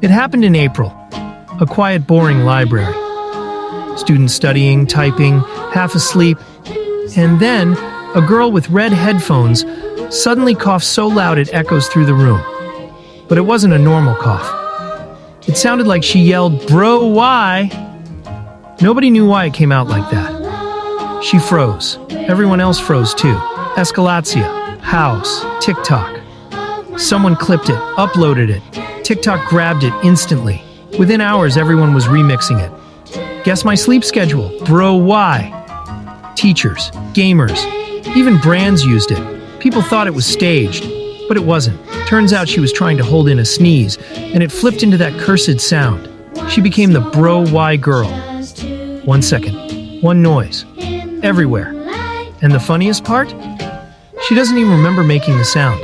It happened in April, a quiet, boring library. Students studying, typing, half asleep, and then a girl with red headphones suddenly coughed so loud it echoes through the room. But it wasn't a normal cough. It sounded like she yelled, "Bro, why?" Nobody knew why it came out like that. She froze. Everyone else froze too. Escalatia, house, TikTok. Someone clipped it, uploaded it. TikTok grabbed it instantly. Within hours, everyone was remixing it. Guess my sleep schedule. Bro, why? Teachers, gamers, even brands used it. People thought it was staged, but it wasn't. Turns out she was trying to hold in a sneeze, and it flipped into that cursed sound. She became the Bro, why girl. 1 second, one noise, everywhere. And the funniest part? She doesn't even remember making the sound.